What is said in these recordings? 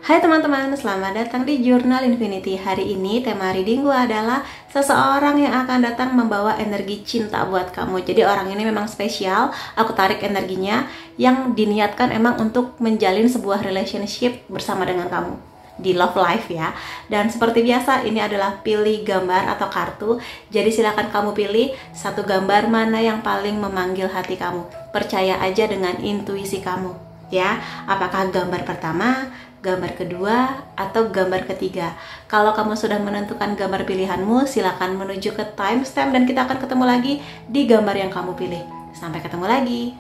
Hai teman-teman, selamat datang di Jurnal Infinity. Hari ini tema reading gue adalah seseorang yang akan datang membawa energi cinta buat kamu. Jadi orang ini memang spesial, aku tarik energinya yang diniatkan emang untuk menjalin sebuah relationship bersama dengan kamu di love life ya. Dan seperti biasa ini adalah pilih gambar atau kartu. Jadi silakan kamu pilih satu gambar mana yang paling memanggil hati kamu. Percaya aja dengan intuisi kamu ya. Apakah gambar pertama, gambar kedua, atau gambar ketiga? Kalau kamu sudah menentukan gambar pilihanmu, silakan menuju ke timestamp dan kita akan ketemu lagi di gambar yang kamu pilih. Sampai ketemu lagi.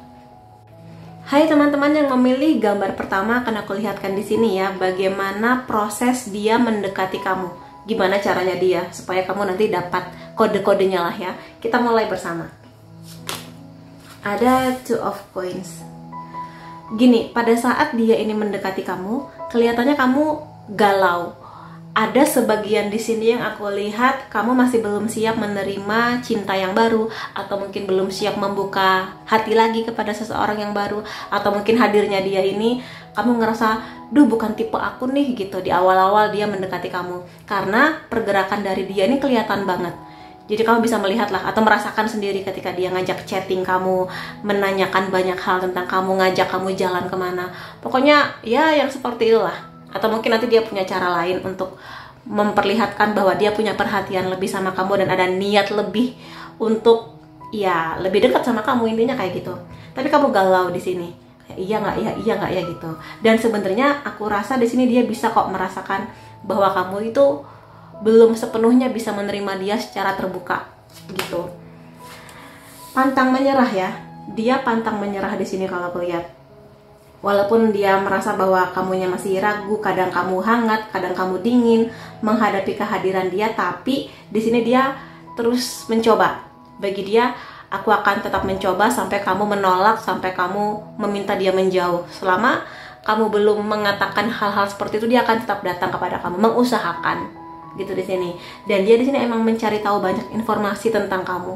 Hai teman-teman yang memilih gambar pertama, akan aku lihatkan di sini ya bagaimana proses dia mendekati kamu. Gimana caranya dia supaya kamu nanti dapat kode-kodenya lah ya. Kita mulai bersama. Ada Two of Coins. Gini, pada saat dia ini mendekati kamu, kelihatannya kamu galau. Ada sebagian di sini yang aku lihat kamu masih belum siap menerima cinta yang baru, atau mungkin belum siap membuka hati lagi kepada seseorang yang baru, atau mungkin hadirnya dia ini kamu ngerasa, duh bukan tipe aku nih gitu di awal-awal dia mendekati kamu. Karena pergerakan dari dia ini kelihatan banget. Jadi kamu bisa melihat lah atau merasakan sendiri ketika dia ngajak chatting kamu, menanyakan banyak hal tentang kamu, ngajak kamu jalan kemana. Pokoknya ya yang seperti itulah. Atau mungkin nanti dia punya cara lain untuk memperlihatkan bahwa dia punya perhatian lebih sama kamu dan ada niat lebih untuk ya lebih dekat sama kamu, intinya kayak gitu. Tapi kamu galau di sini. Iya nggak ya gitu. Dan sebenarnya aku rasa di sini dia bisa kok merasakan bahwa kamu itu belum sepenuhnya bisa menerima dia secara terbuka gitu. Pantang menyerah ya. Dia pantang menyerah di sini kalau aku lihat. Walaupun dia merasa bahwa kamunya masih ragu, kadang kamu hangat, kadang kamu dingin menghadapi kehadiran dia, tapi di sini dia terus mencoba. Bagi dia, aku akan tetap mencoba sampai kamu menolak, sampai kamu meminta dia menjauh. Selama kamu belum mengatakan hal-hal seperti itu, dia akan tetap datang kepada kamu, mengusahakan gitu di sini. Dan dia di sini emang mencari tahu banyak informasi tentang kamu,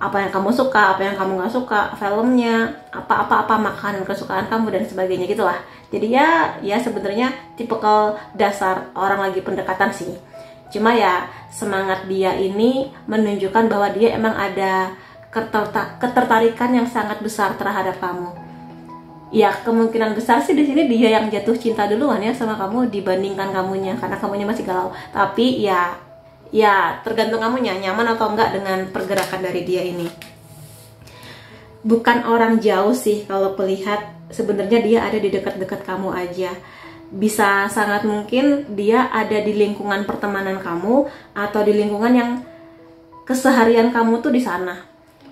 apa yang kamu suka, apa yang kamu nggak suka, filmnya, apa makanan kesukaan kamu dan sebagainya gitulah. Jadi ya sebenarnya tipikal dasar orang lagi pendekatan sih. Cuma ya semangat dia ini menunjukkan bahwa dia emang ada ketertarikan yang sangat besar terhadap kamu. Ya kemungkinan besar sih di sini dia yang jatuh cinta duluan ya sama kamu dibandingkan kamunya, karena kamunya masih galau. Tapi ya tergantung kamunya nyaman atau enggak dengan pergerakan dari dia ini. Bukan orang jauh sih kalau melihat, sebenarnya dia ada di dekat-dekat kamu aja. Bisa sangat mungkin dia ada di lingkungan pertemanan kamu atau di lingkungan yang keseharian kamu tuh di sana.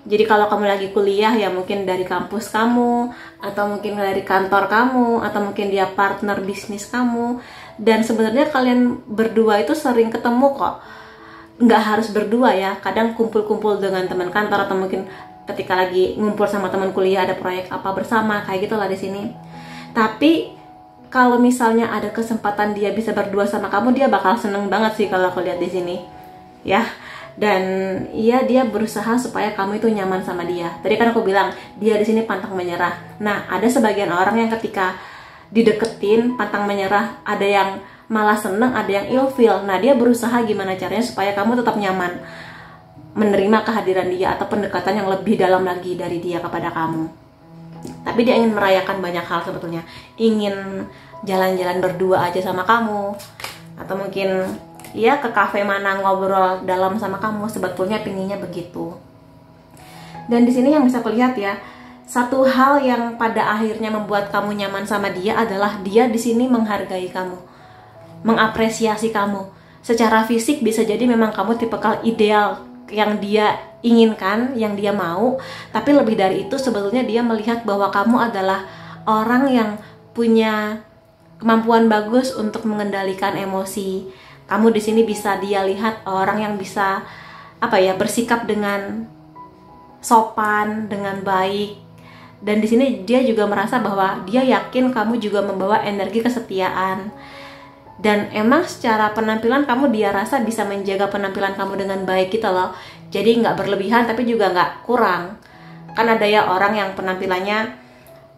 Jadi kalau kamu lagi kuliah ya mungkin dari kampus kamu, atau mungkin dari kantor kamu, atau mungkin dia partner bisnis kamu. Dan sebenarnya kalian berdua itu sering ketemu kok. Nggak harus berdua ya, kadang kumpul-kumpul dengan teman kantor, atau mungkin ketika lagi ngumpul sama teman kuliah ada proyek apa bersama, kayak gitulah di sini. Tapi kalau misalnya ada kesempatan dia bisa berdua sama kamu, dia bakal seneng banget sih kalau aku lihat di sini. Ya. Dan iya dia berusaha supaya kamu itu nyaman sama dia. Tadi kan aku bilang dia di sini pantang menyerah. Nah ada sebagian orang yang ketika dideketin pantang menyerah, ada yang malah seneng, ada yang ilfeel. Nah dia berusaha gimana caranya supaya kamu tetap nyaman menerima kehadiran dia atau pendekatan yang lebih dalam lagi dari dia kepada kamu. Tapi dia ingin merayakan banyak hal sebetulnya. Ingin jalan-jalan berdua aja sama kamu, atau mungkin ya ke kafe mana ngobrol dalam sama kamu, sebetulnya pinginnya begitu. Dan di sini yang bisa kulihat ya, satu hal yang pada akhirnya membuat kamu nyaman sama dia adalah dia di sini menghargai kamu, mengapresiasi kamu. Secara fisik bisa jadi memang kamu tipikal ideal yang dia inginkan, yang dia mau, tapi lebih dari itu sebetulnya dia melihat bahwa kamu adalah orang yang punya kemampuan bagus untuk mengendalikan emosi. Kamu di sini bisa dia lihat orang yang bisa bersikap dengan sopan, dengan baik. Dan di sini dia juga merasa bahwa dia yakin kamu juga membawa energi kesetiaan. Dan emang secara penampilan kamu dia rasa bisa menjaga penampilan kamu dengan baik gitu loh. Jadi nggak berlebihan tapi juga nggak kurang. Kan ada ya orang yang penampilannya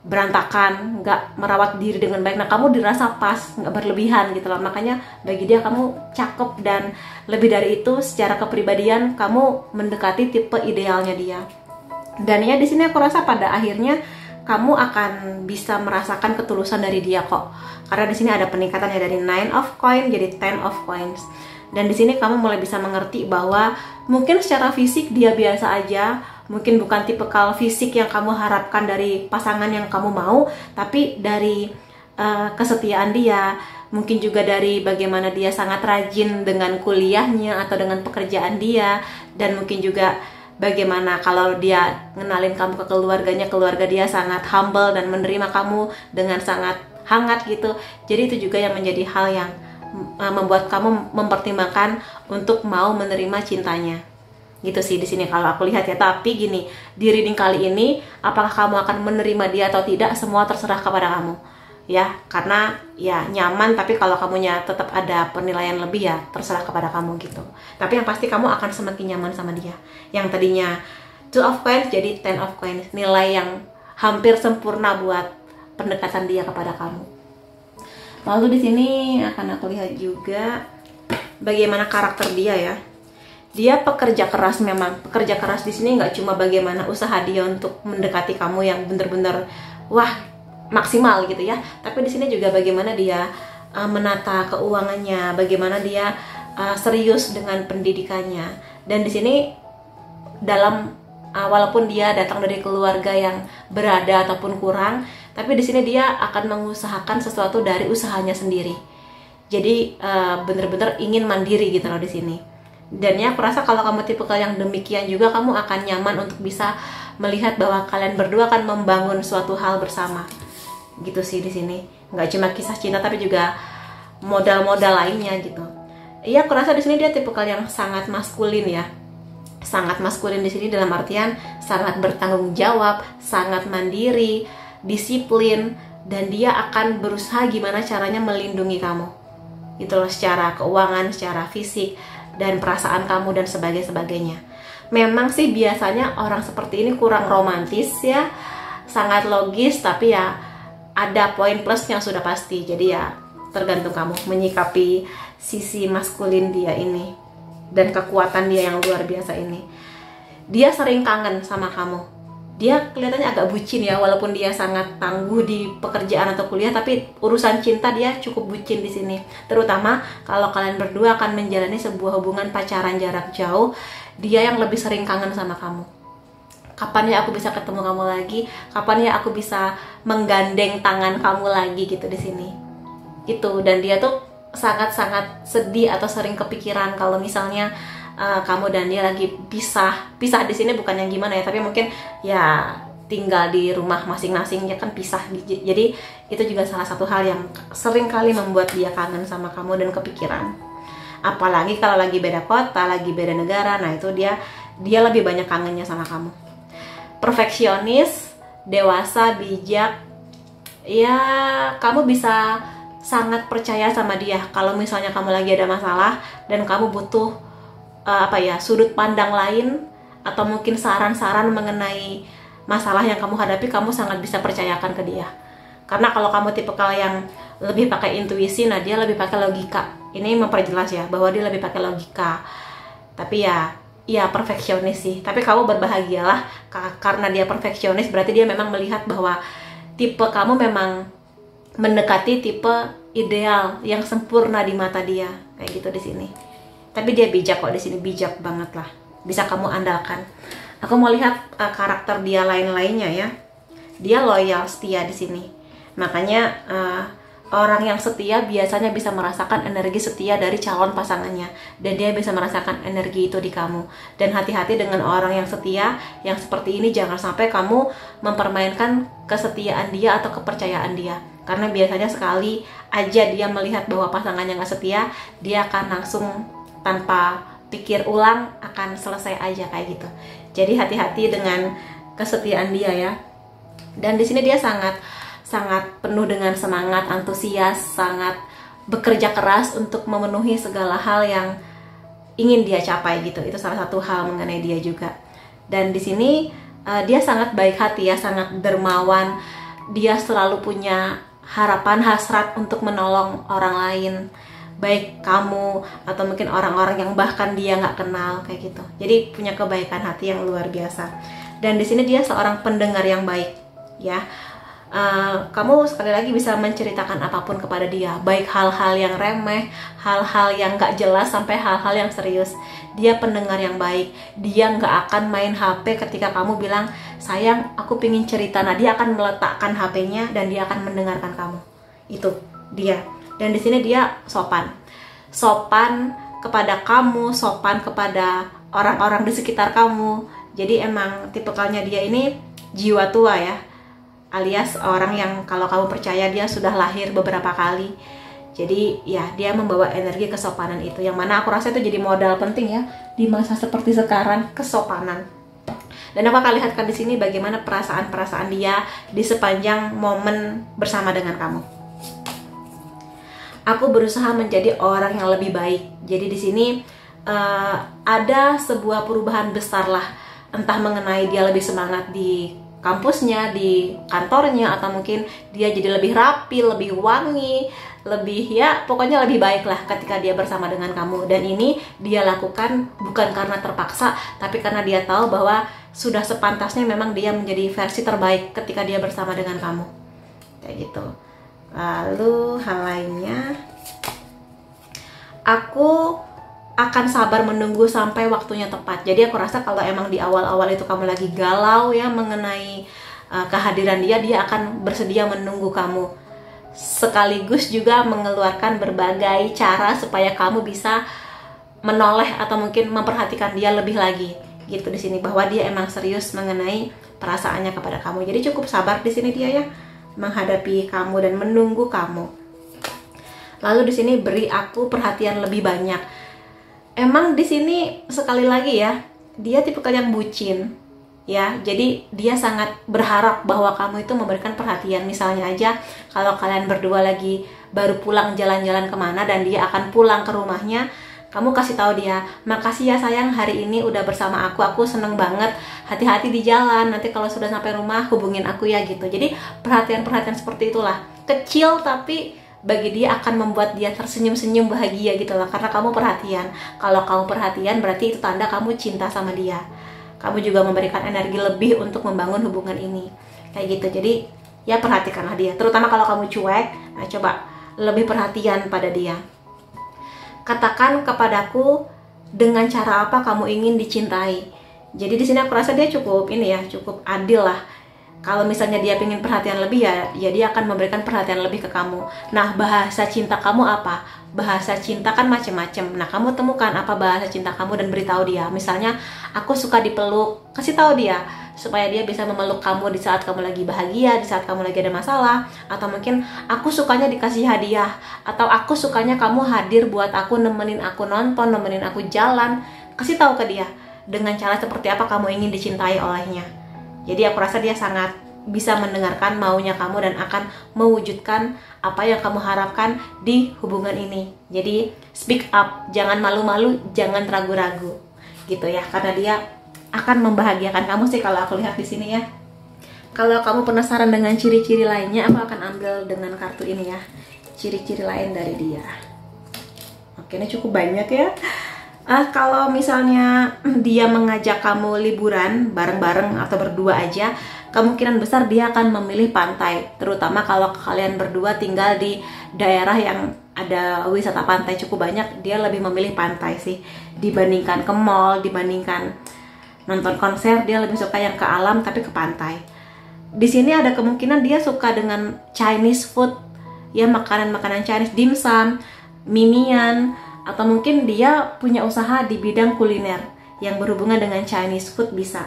berantakan, nggak merawat diri dengan baik. Nah, kamu dirasa pas, nggak berlebihan gitu loh. Makanya bagi dia kamu cakep, dan lebih dari itu secara kepribadian kamu mendekati tipe idealnya dia. Dan ya di sini aku rasa pada akhirnya kamu akan bisa merasakan ketulusan dari dia kok. Karena di sini ada peningkatannya dari 9 of coin jadi 10 of coins. Dan di sini kamu mulai bisa mengerti bahwa mungkin secara fisik dia biasa aja, mungkin bukan tipikal fisik yang kamu harapkan dari pasangan yang kamu mau, tapi dari kesetiaan dia, mungkin juga dari bagaimana dia sangat rajin dengan kuliahnya atau dengan pekerjaan dia, dan mungkin juga bagaimana kalau dia ngenalin kamu ke keluarganya, keluarga dia sangat humble dan menerima kamu dengan sangat hangat gitu. Jadi itu juga yang menjadi hal yang membuat kamu mempertimbangkan untuk mau menerima cintanya. Gitu sih di sini kalau aku lihat ya. Tapi gini, di reading kali ini apakah kamu akan menerima dia atau tidak, semua terserah kepada kamu. Ya, karena ya nyaman, tapi kalau kamunya tetap ada penilaian lebih ya terserah kepada kamu gitu. Tapi yang pasti kamu akan semakin nyaman sama dia. Yang tadinya 2 of coins jadi 10 of coins. Nilai yang hampir sempurna buat pendekatan dia kepada kamu. Lalu di sini akan aku lihat juga bagaimana karakter dia ya. Dia pekerja keras memang. Pekerja keras di sini nggak cuma bagaimana usaha dia untuk mendekati kamu yang bener-bener wah maksimal gitu ya. Tapi di sini juga bagaimana dia menata keuangannya, bagaimana dia serius dengan pendidikannya. Dan di sini dalam walaupun dia datang dari keluarga yang berada ataupun kurang, tapi di sini dia akan mengusahakan sesuatu dari usahanya sendiri. Jadi bener-bener ingin mandiri gitu loh di sini. Dan ya aku rasa kalau kamu tipikal yang demikian juga, kamu akan nyaman untuk bisa melihat bahwa kalian berdua akan membangun suatu hal bersama. Gitu sih di sini. Nggak cuma kisah cinta tapi juga modal-modal lainnya gitu. Iya, aku rasa di sini dia tipikal yang sangat maskulin ya. Sangat maskulin di sini dalam artian sangat bertanggung jawab, sangat mandiri, disiplin, dan dia akan berusaha gimana caranya melindungi kamu. Itu loh, secara keuangan, secara fisik, dan perasaan kamu dan sebagainya. Memang sih biasanya orang seperti ini kurang romantis ya, sangat logis, tapi ya ada poin plusnya sudah pasti. Jadi ya tergantung kamu menyikapi sisi maskulin dia ini dan kekuatan dia yang luar biasa ini. Dia sering kangen sama kamu. Dia kelihatannya agak bucin ya, walaupun dia sangat tangguh di pekerjaan atau kuliah, tapi urusan cinta dia cukup bucin di sini. Terutama kalau kalian berdua akan menjalani sebuah hubungan pacaran jarak jauh, dia yang lebih sering kangen sama kamu. Kapan ya aku bisa ketemu kamu lagi? Kapan ya aku bisa menggandeng tangan kamu lagi gitu di sini. Gitu. Dan dia tuh sangat-sangat sedih atau sering kepikiran kalau misalnya kamu dan dia lagi pisah di sini, bukan yang gimana ya, tapi mungkin ya tinggal di rumah masing-masing ya kan, pisah. Jadi itu juga salah satu hal yang sering kali membuat dia kangen sama kamu dan kepikiran. Apalagi kalau lagi beda kota, lagi beda negara, nah itu dia lebih banyak kangennya sama kamu. Perfeksionis, dewasa, bijak, ya kamu bisa sangat percaya sama dia. Kalau misalnya kamu lagi ada masalah dan kamu butuh sudut pandang lain atau mungkin saran-saran mengenai masalah yang kamu hadapi, kamu sangat bisa percayakan ke dia. Karena kalau kamu tipikal yang lebih pakai intuisi, nah dia lebih pakai logika. Ini memperjelas ya bahwa dia lebih pakai logika. Tapi ya perfeksionis sih. Tapi kamu berbahagialah karena dia perfeksionis, berarti dia memang melihat bahwa tipe kamu memang mendekati tipe ideal yang sempurna di mata dia, kayak gitu di sini. Tapi dia bijak kok di sini, bijak banget lah, bisa kamu andalkan. Aku mau lihat karakter dia lain-lainnya ya. Dia loyal, setia di sini. Makanya orang yang setia biasanya bisa merasakan energi setia dari calon pasangannya, dan dia bisa merasakan energi itu di kamu. Dan hati-hati dengan orang yang setia yang seperti ini, jangan sampai kamu mempermainkan kesetiaan dia atau kepercayaan dia. Karena biasanya sekali aja dia melihat bahwa pasangannya nggak setia, dia akan langsung tanpa pikir ulang akan selesai aja kayak gitu. Jadi hati-hati dengan kesetiaan dia ya. Dan di sini dia sangat penuh dengan semangat, antusias, sangat bekerja keras untuk memenuhi segala hal yang ingin dia capai gitu. Itu salah satu hal mengenai dia juga. Dan di sini dia sangat baik hati ya, sangat dermawan, dia selalu punya harapan, hasrat untuk menolong orang lain, baik kamu atau mungkin orang-orang yang bahkan dia nggak kenal, kayak gitu. Jadi punya kebaikan hati yang luar biasa. Dan di sini dia seorang pendengar yang baik, ya. Kamu sekali lagi bisa menceritakan apapun kepada dia, baik hal-hal yang remeh, hal-hal yang gak jelas, sampai hal-hal yang serius. Dia pendengar yang baik. Dia gak akan main HP ketika kamu bilang, sayang aku pingin cerita. Nah, dia akan meletakkan HP-nya dan dia akan mendengarkan kamu. Itu dia. Dan di sini dia sopan kepada kamu, sopan kepada orang-orang di sekitar kamu. Jadi emang tipikalnya dia ini jiwa tua, ya, alias orang yang kalau kamu percaya dia sudah lahir beberapa kali. Jadi ya, dia membawa energi kesopanan itu, yang mana aku rasa itu jadi modal penting ya di masa seperti sekarang, kesopanan. Dan aku akan lihatkan di sini bagaimana perasaan-perasaan dia di sepanjang momen bersama dengan kamu. Aku berusaha menjadi orang yang lebih baik. Jadi di sini ada sebuah perubahan besar lah, entah mengenai dia lebih semangat di kampusnya, di kantornya, atau mungkin dia jadi lebih rapi, lebih wangi, lebih, ya pokoknya lebih baik lah ketika dia bersama dengan kamu. Dan ini dia lakukan bukan karena terpaksa, tapi karena dia tahu bahwa sudah sepantasnya memang dia menjadi versi terbaik ketika dia bersama dengan kamu, kayak gitu. Lalu hal lainnya, aku akan sabar menunggu sampai waktunya tepat. Jadi aku rasa kalau emang di awal-awal itu kamu lagi galau ya mengenai kehadiran dia akan bersedia menunggu kamu. Sekaligus juga mengeluarkan berbagai cara supaya kamu bisa menoleh atau mungkin memperhatikan dia lebih lagi. Gitu di sini, bahwa dia emang serius mengenai perasaannya kepada kamu. Jadi cukup sabar di sini dia ya, menghadapi kamu dan menunggu kamu. Lalu di sini beri aku perhatian lebih banyak. Emang di sini sekali lagi ya, dia tipe yang bucin, ya. Jadi dia sangat berharap bahwa kamu itu memberikan perhatian. Misalnya aja kalau kalian berdua lagi baru pulang jalan-jalan kemana dan dia akan pulang ke rumahnya, kamu kasih tahu dia, makasih ya sayang hari ini udah bersama aku seneng banget, hati-hati di jalan, nanti kalau sudah sampai rumah hubungin aku ya, gitu. Jadi perhatian-perhatian seperti itulah, kecil tapi bagi dia akan membuat dia tersenyum-senyum bahagia gitu lah, karena kamu perhatian. Kalau kamu perhatian berarti itu tanda kamu cinta sama dia. Kamu juga memberikan energi lebih untuk membangun hubungan ini, kayak gitu. Jadi ya perhatikanlah dia, terutama kalau kamu cuek. Nah, coba lebih perhatian pada dia. Katakan kepadaku dengan cara apa kamu ingin dicintai. Jadi di sini aku rasa dia cukup ini ya, cukup adil lah. Kalau misalnya dia ingin perhatian lebih, ya dia akan memberikan perhatian lebih ke kamu. Nah, bahasa cinta kamu apa? Bahasa cinta kan macam-macam. Nah, kamu temukan apa bahasa cinta kamu dan beritahu dia. Misalnya, aku suka dipeluk, kasih tahu dia supaya dia bisa memeluk kamu di saat kamu lagi bahagia, di saat kamu lagi ada masalah. Atau mungkin aku sukanya dikasih hadiah, atau aku sukanya kamu hadir buat aku, nemenin aku nonton, nemenin aku jalan. Kasih tahu ke dia dengan cara seperti apa kamu ingin dicintai olehnya. Jadi aku rasa dia sangat bisa mendengarkan maunya kamu dan akan mewujudkan apa yang kamu harapkan di hubungan ini. Jadi speak up, jangan malu-malu, jangan ragu-ragu, gitu ya. Karena dia akan membahagiakan kamu sih kalau aku lihat di sini ya. Kalau kamu penasaran dengan ciri-ciri lainnya, aku akan ambil dengan kartu ini ya, ciri-ciri lain dari dia. Oke, ini cukup banyak ya. Kalau misalnya dia mengajak kamu liburan bareng-bareng atau berdua aja, kemungkinan besar dia akan memilih pantai. Terutama kalau kalian berdua tinggal di daerah yang ada wisata pantai cukup banyak, dia lebih memilih pantai sih dibandingkan ke mall, dibandingkan nonton konser. Dia lebih suka yang ke alam tapi ke pantai. Di sini ada kemungkinan dia suka dengan Chinese food, ya, makanan-makanan Chinese, dimsum, mimian, atau mungkin dia punya usaha di bidang kuliner yang berhubungan dengan Chinese food bisa.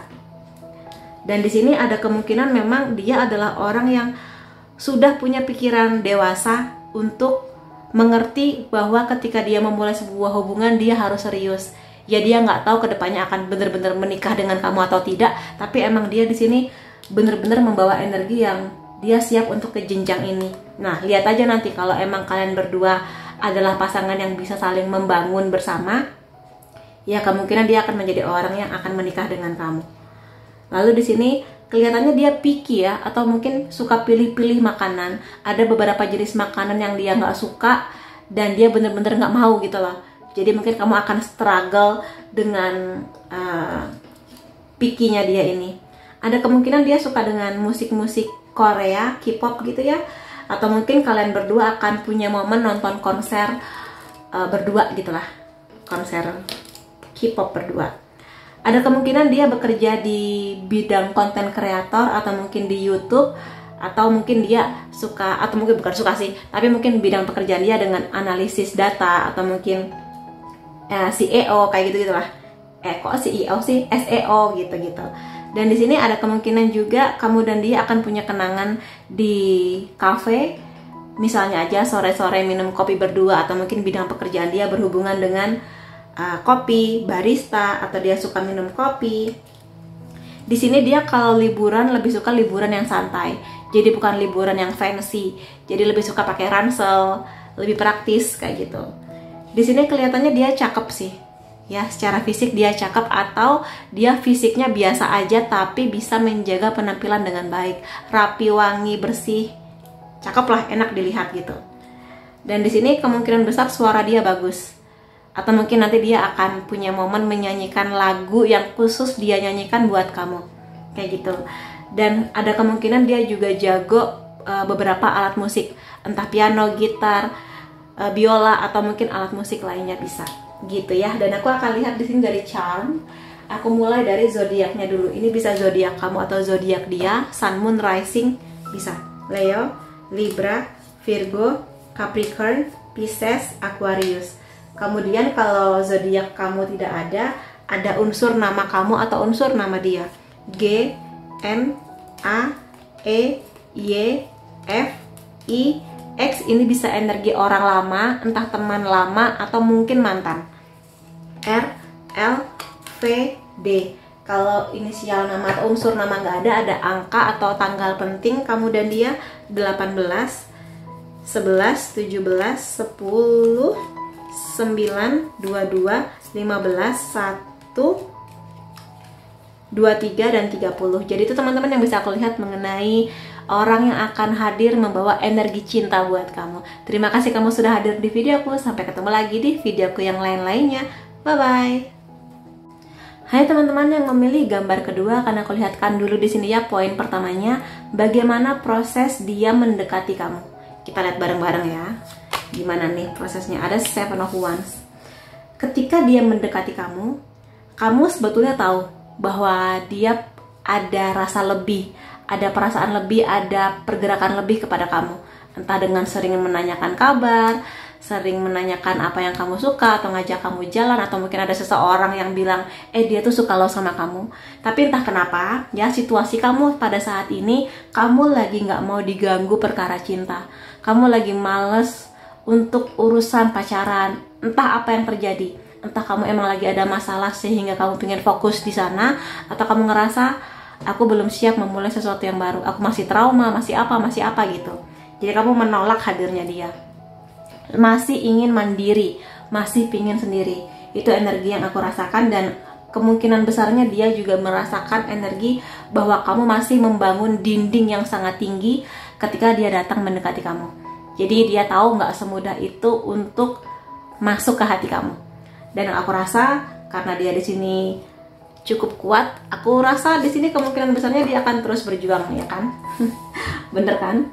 Dan di sini ada kemungkinan memang dia adalah orang yang sudah punya pikiran dewasa untuk mengerti bahwa ketika dia memulai sebuah hubungan dia harus serius. Ya, dia nggak tahu kedepannya akan benar-benar menikah dengan kamu atau tidak, tapi emang dia di sini benar-benar membawa energi yang dia siap untuk ke jenjang ini. Nah, lihat aja nanti kalau emang kalian berdua adalah pasangan yang bisa saling membangun bersama, ya kemungkinan dia akan menjadi orang yang akan menikah dengan kamu. Lalu di sini kelihatannya dia picky ya, atau mungkin suka pilih-pilih makanan. Ada beberapa jenis makanan yang dia nggak suka dan dia bener-bener nggak mau gitu loh. Jadi mungkin kamu akan struggle dengan picky-nya dia ini. Ada kemungkinan dia suka dengan musik-musik Korea, K-pop gitu ya, atau mungkin kalian berdua akan punya momen nonton konser berdua gitulah, konser K-pop berdua. Ada kemungkinan dia bekerja di bidang konten kreator, atau mungkin di YouTube, atau mungkin dia suka, atau mungkin bukan suka sih, tapi mungkin bidang pekerjaan dia dengan analisis data, atau mungkin CEO kayak gitu gitulah. Kok CEO sih, SEO gitu-gitu. Dan di sini ada kemungkinan juga kamu dan dia akan punya kenangan di cafe, misalnya aja sore-sore minum kopi berdua, atau mungkin bidang pekerjaan dia berhubungan dengan kopi, barista, atau dia suka minum kopi. Di sini dia kalau liburan lebih suka liburan yang santai. Jadi bukan liburan yang fancy. Jadi lebih suka pakai ransel, lebih praktis kayak gitu. Di sini kelihatannya dia cakep sih. Ya, secara fisik dia cakep, atau dia fisiknya biasa aja tapi bisa menjaga penampilan dengan baik, rapi, wangi, bersih. Cakep lah, enak dilihat gitu. Dan di sini kemungkinan besar suara dia bagus. Atau mungkin nanti dia akan punya momen menyanyikan lagu yang khusus dia nyanyikan buat kamu, kayak gitu. Dan ada kemungkinan dia juga jago beberapa alat musik, entah piano, gitar, biola, atau mungkin alat musik lainnya bisa, gitu ya. Dan aku akan lihat di sini dari charm. Aku mulai dari zodiaknya dulu. Ini bisa zodiak kamu atau zodiak dia, Sun, Moon, Rising, bisa Leo, Libra, Virgo, Capricorn, Pisces, Aquarius. Kemudian kalau zodiak kamu tidak ada unsur nama kamu atau unsur nama dia. G, N, A, E, Y, F, I, X. Ini bisa energi orang lama, entah teman lama atau mungkin mantan. R, L, V, D. Kalau inisial nama atau unsur nama nggak ada angka atau tanggal penting kamu dan dia. 18, 11, 17, 10, 9, 22, 15, 1, 23, dan 30. Jadi itu teman-teman yang bisa aku lihat mengenai orang yang akan hadir membawa energi cinta buat kamu. Terima kasih kamu sudah hadir di videoku. Sampai ketemu lagi di videoku yang lain-lainnya. Bye-bye. Hai teman-teman yang memilih gambar kedua, akan aku lihatkan dulu di sini ya poin pertamanya, bagaimana proses dia mendekati kamu. Kita lihat bareng-bareng ya. Gimana nih prosesnya? Ada Seven of Wands. Ketika dia mendekati kamu, kamu sebetulnya tahu bahwa dia ada rasa lebih, ada perasaan lebih, ada pergerakan lebih kepada kamu. Entah dengan sering menanyakan kabar, sering menanyakan apa yang kamu suka, atau ngajak kamu jalan, atau mungkin ada seseorang yang bilang, dia tuh suka lo sama kamu. Tapi entah kenapa, ya situasi kamu pada saat ini, kamu lagi nggak mau diganggu perkara cinta. Kamu lagi males untuk urusan pacaran, entah apa yang terjadi, entah kamu emang lagi ada masalah sehingga kamu pengen fokus di sana, atau kamu ngerasa aku belum siap memulai sesuatu yang baru, aku masih trauma, masih apa gitu. Jadi kamu menolak hadirnya dia, masih ingin mandiri, masih pingin sendiri. Itu energi yang aku rasakan, dan kemungkinan besarnya dia juga merasakan energi bahwa kamu masih membangun dinding yang sangat tinggi ketika dia datang mendekati kamu. Jadi dia tahu nggak semudah itu untuk masuk ke hati kamu. Dan aku rasa karena dia di sini cukup kuat, aku rasa di sini kemungkinan besarnya dia akan terus berjuang, ya kan? Bener kan?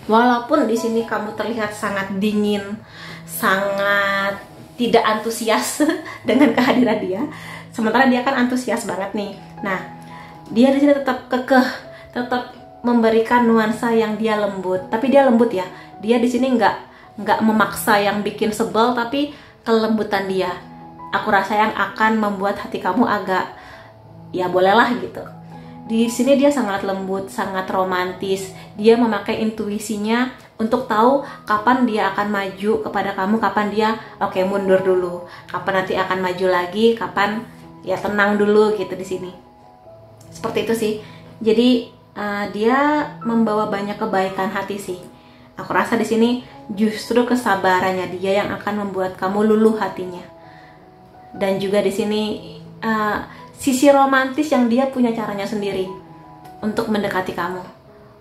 Walaupun di sini kamu terlihat sangat dingin, sangat tidak antusias dengan kehadiran dia, sementara dia kan antusias banget nih. Nah, dia di sini tetap kekeh, tetap memberikan nuansa yang dia lembut. Tapi dia lembut ya. Dia di sini nggak memaksa yang bikin sebel, tapi kelembutan dia, aku rasa yang akan membuat hati kamu agak, ya bolehlah gitu. Di sini dia sangat lembut, sangat romantis. Dia memakai intuisinya untuk tahu kapan dia akan maju kepada kamu, kapan dia oke, mundur dulu, kapan nanti akan maju lagi, kapan ya tenang dulu gitu di sini. Seperti itu sih. Jadi dia membawa banyak kebaikan hati sih. Aku rasa di sini justru kesabarannya dia yang akan membuat kamu luluh hatinya. Dan juga di sini sisi romantis yang dia punya caranya sendiri. untuk mendekati kamu.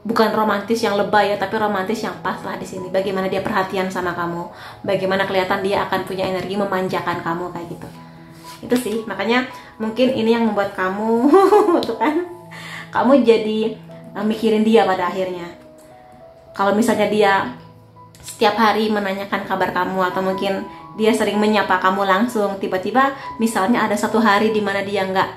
Bukan romantis yang lebay ya, tapi romantis yang pas lah di sini. Bagaimana dia perhatian sama kamu, bagaimana kelihatan dia akan punya energi memanjakan kamu kayak gitu. Itu sih, makanya mungkin ini yang membuat kamu tuh kan, kamu jadi mikirin dia pada akhirnya. Kalau misalnya dia setiap hari menanyakan kabar kamu, atau mungkin dia sering menyapa kamu langsung, tiba-tiba misalnya ada satu hari di mana dia nggak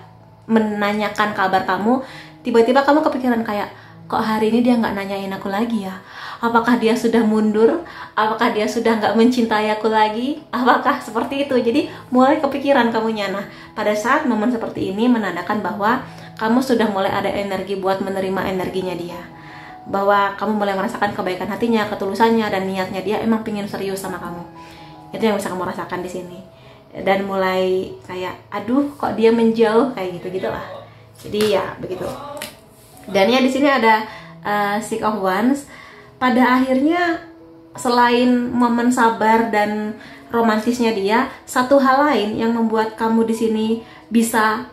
menanyakan kabar kamu, tiba-tiba kamu kepikiran kayak, kok hari ini dia nggak nanyain aku lagi ya? Apakah dia sudah mundur? Apakah dia sudah nggak mencintai aku lagi? Apakah seperti itu? Jadi mulai kepikiran kamunya. Nah, pada saat momen seperti ini menandakan bahwa kamu sudah mulai ada energi buat menerima energinya dia, bahwa kamu mulai merasakan kebaikan hatinya, ketulusannya, dan niatnya dia emang pingin serius sama kamu. Itu yang bisa kamu rasakan di sini. Dan mulai kayak, aduh kok dia menjauh, kayak gitu-gitulah. Jadi ya begitu. Dan ya di sini ada Six of Wands. Pada akhirnya selain momen sabar dan romantisnya dia, satu hal lain yang membuat kamu di sini bisa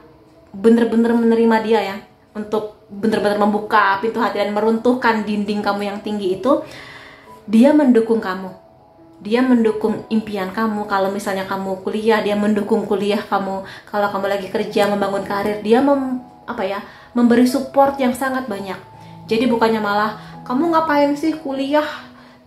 bener-bener menerima dia ya, untuk bener-bener membuka pintu hati dan meruntuhkan dinding kamu yang tinggi itu, dia mendukung kamu. Dia mendukung impian kamu. Kalau misalnya kamu kuliah, dia mendukung kuliah kamu. Kalau kamu lagi kerja membangun karir, dia memberi support yang sangat banyak. Jadi bukannya malah, kamu ngapain sih kuliah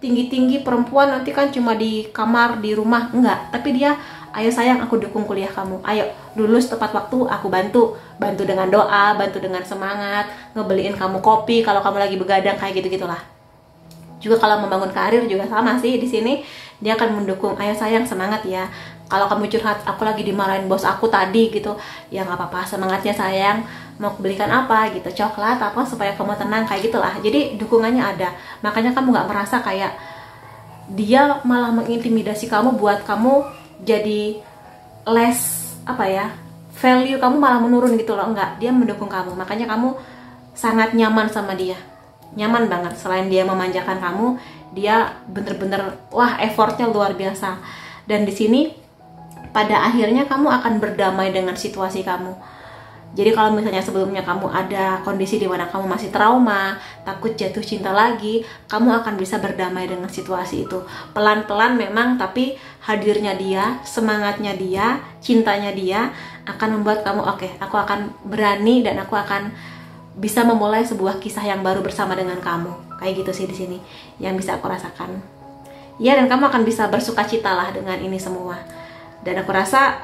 tinggi-tinggi, perempuan nanti kan cuma di kamar, di rumah. Enggak, tapi dia, ayo sayang, aku dukung kuliah kamu, ayo lulus tepat waktu, aku bantu dengan doa, bantu dengan semangat, ngebeliin kamu kopi kalau kamu lagi begadang, kayak gitu-gitulah. Juga kalau membangun karir juga sama sih di sini, dia akan mendukung, ayo sayang semangat ya. Kalau kamu curhat, aku lagi dimarahin bos aku tadi gitu, ya nggak apa-apa, semangatnya sayang, mau belikan apa gitu, coklat apa supaya kamu tenang, kayak gitulah. Jadi dukungannya ada, makanya kamu nggak merasa kayak dia malah mengintimidasi kamu buat kamu jadi less value kamu malah menurun gitu loh. Enggak, dia mendukung kamu, makanya kamu sangat nyaman sama dia, nyaman banget. Selain dia memanjakan kamu, dia bener-bener wah effortnya luar biasa. Dan di sini pada akhirnya kamu akan berdamai dengan situasi kamu. Jadi kalau misalnya sebelumnya kamu ada kondisi di mana kamu masih trauma, takut jatuh cinta lagi, kamu akan bisa berdamai dengan situasi itu. Pelan-pelan memang, tapi hadirnya dia, semangatnya dia, cintanya dia akan membuat kamu oke, aku akan berani dan aku akan bisa memulai sebuah kisah yang baru bersama dengan kamu. Kayak gitu sih di sini yang bisa aku rasakan. Ya, dan kamu akan bisa bersukacitalah dengan ini semua. Dan aku rasa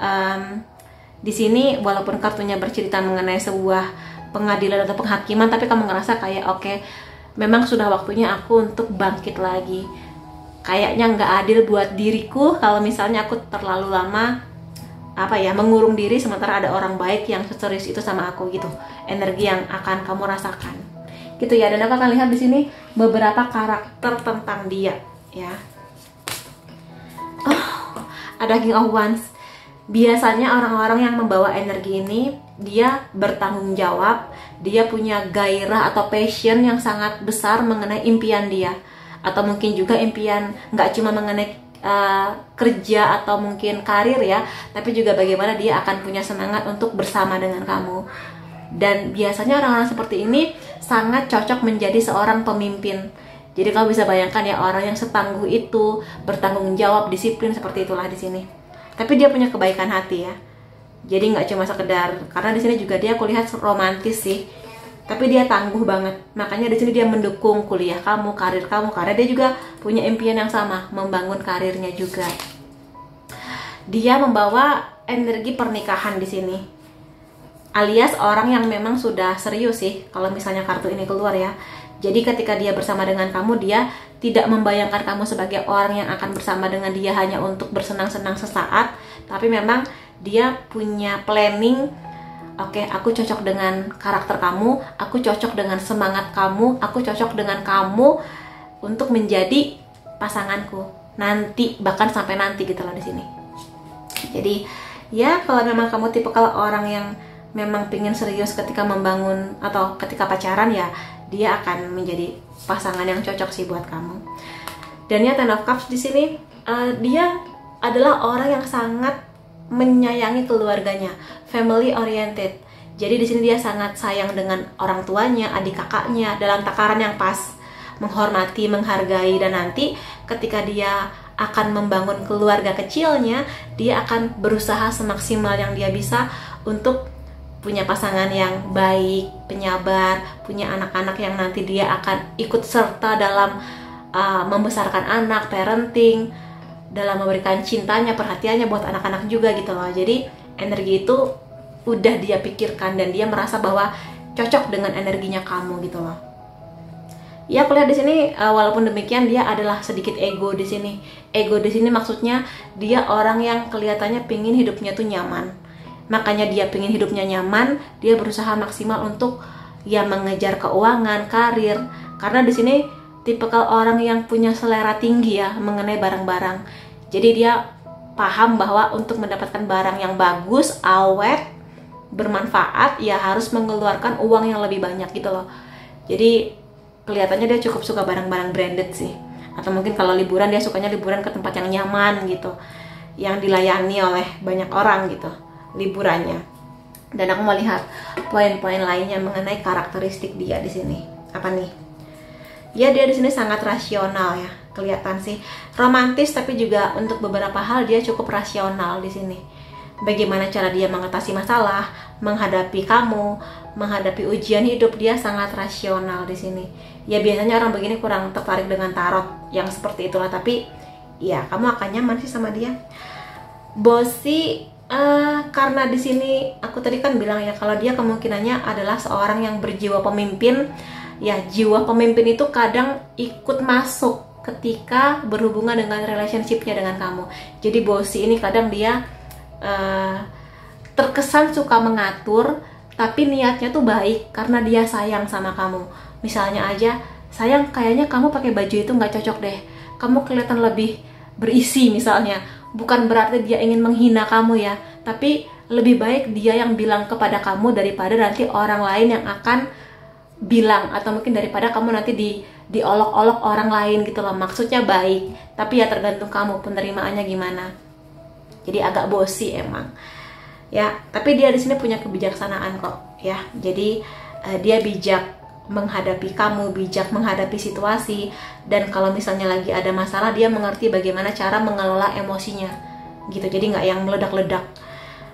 di sini walaupun kartunya bercerita mengenai sebuah pengadilan atau penghakiman, tapi kamu ngerasa kayak oke, memang sudah waktunya aku untuk bangkit lagi. Kayaknya nggak adil buat diriku kalau misalnya aku terlalu lama mengurung diri sementara ada orang baik yang seserius itu sama aku gitu. Energi yang akan kamu rasakan gitu ya. Dan aku akan lihat di sini beberapa karakter tentang dia ya. Ada King of Wands. Biasanya orang-orang yang membawa energi ini, dia bertanggung jawab, dia punya gairah atau passion yang sangat besar mengenai impian dia. Atau mungkin juga impian nggak cuma mengenai kerja atau mungkin karir ya, tapi juga bagaimana dia akan punya semangat untuk bersama dengan kamu. Dan biasanya orang-orang seperti ini sangat cocok menjadi seorang pemimpin. Jadi kamu bisa bayangkan ya, orang yang setangguh itu, bertanggung jawab, disiplin, seperti itulah di sini. Tapi dia punya kebaikan hati ya. Jadi nggak cuma sekedar, karena di sini juga dia kulihat romantis sih. Tapi dia tangguh banget. Makanya di sini dia mendukung kuliah kamu, karir kamu, karena dia juga punya impian yang sama, membangun karirnya juga. Dia membawa energi pernikahan di sini. Alias orang yang memang sudah serius sih kalau misalnya kartu ini keluar ya. Jadi ketika dia bersama dengan kamu, dia tidak membayangkan kamu sebagai orang yang akan bersama dengan dia hanya untuk bersenang-senang sesaat, tapi memang dia punya planning. Oke, aku cocok dengan karakter kamu, aku cocok dengan semangat kamu, aku cocok dengan kamu untuk menjadi pasanganku nanti, bahkan sampai nanti gitu loh di sini. Jadi ya, kalau memang kamu tipe kalau orang yang memang pengen serius ketika membangun atau ketika pacaran ya, dia akan menjadi pasangan yang cocok sih buat kamu. Dan ya, Ten of Cups di sini dia adalah orang yang sangat menyayangi keluarganya, family oriented. Jadi di sini dia sangat sayang dengan orang tuanya, adik kakaknya, dalam takaran yang pas, menghormati, menghargai, dan nanti ketika dia akan membangun keluarga kecilnya, dia akan berusaha semaksimal yang dia bisa untuk punya pasangan yang baik, penyabar, punya anak-anak yang nanti dia akan ikut serta dalam membesarkan anak, parenting, dalam memberikan cintanya, perhatiannya buat anak-anak juga gitu loh. Jadi energi itu udah dia pikirkan dan dia merasa bahwa cocok dengan energinya kamu gitu loh. Ya, aku lihat di sini walaupun demikian dia adalah sedikit ego di sini. Ego di sini maksudnya dia orang yang kelihatannya pingin hidupnya tuh nyaman. Makanya dia pingin hidupnya nyaman, dia berusaha maksimal untuk ya mengejar keuangan, karir. Karena di sini tipikal orang yang punya selera tinggi ya mengenai barang-barang. Jadi dia paham bahwa untuk mendapatkan barang yang bagus, awet, bermanfaat, ya harus mengeluarkan uang yang lebih banyak gitu loh. Jadi kelihatannya dia cukup suka barang-barang branded sih. Atau mungkin kalau liburan dia sukanya liburan ke tempat yang nyaman gitu, yang dilayani oleh banyak orang gitu liburannya. Dan aku melihat poin-poin lainnya mengenai karakteristik dia di sini. Apa nih? Ya, dia di sini sangat rasional ya. Kelihatan sih romantis, tapi juga untuk beberapa hal dia cukup rasional di sini. Bagaimana cara dia mengatasi masalah, menghadapi kamu, menghadapi ujian hidup, dia sangat rasional di sini. Ya biasanya orang begini kurang tertarik dengan tarot yang seperti itulah, tapi ya kamu akan nyaman sih sama dia. Bossy karena di sini aku tadi kan bilang ya kalau dia kemungkinannya adalah seorang yang berjiwa pemimpin. Ya, jiwa pemimpin itu kadang ikut masuk ketika berhubungan dengan relationship-nya dengan kamu. Jadi bossy ini kadang dia terkesan suka mengatur, tapi niatnya tuh baik karena dia sayang sama kamu. Misalnya aja, sayang kayaknya kamu pakai baju itu nggak cocok deh, kamu kelihatan lebih berisi misalnya. Bukan berarti dia ingin menghina kamu ya, tapi lebih baik dia yang bilang kepada kamu daripada nanti orang lain yang akan bilang, atau mungkin daripada kamu nanti diolok-olok orang lain gitu loh. Maksudnya baik, tapi ya tergantung kamu penerimaannya gimana. Jadi agak bossy emang ya, tapi dia di sini punya kebijaksanaan kok ya. Jadi dia bijak menghadapi kamu, bijak menghadapi situasi, dan kalau misalnya lagi ada masalah dia mengerti bagaimana cara mengelola emosinya gitu. Jadi nggak yang meledak-ledak.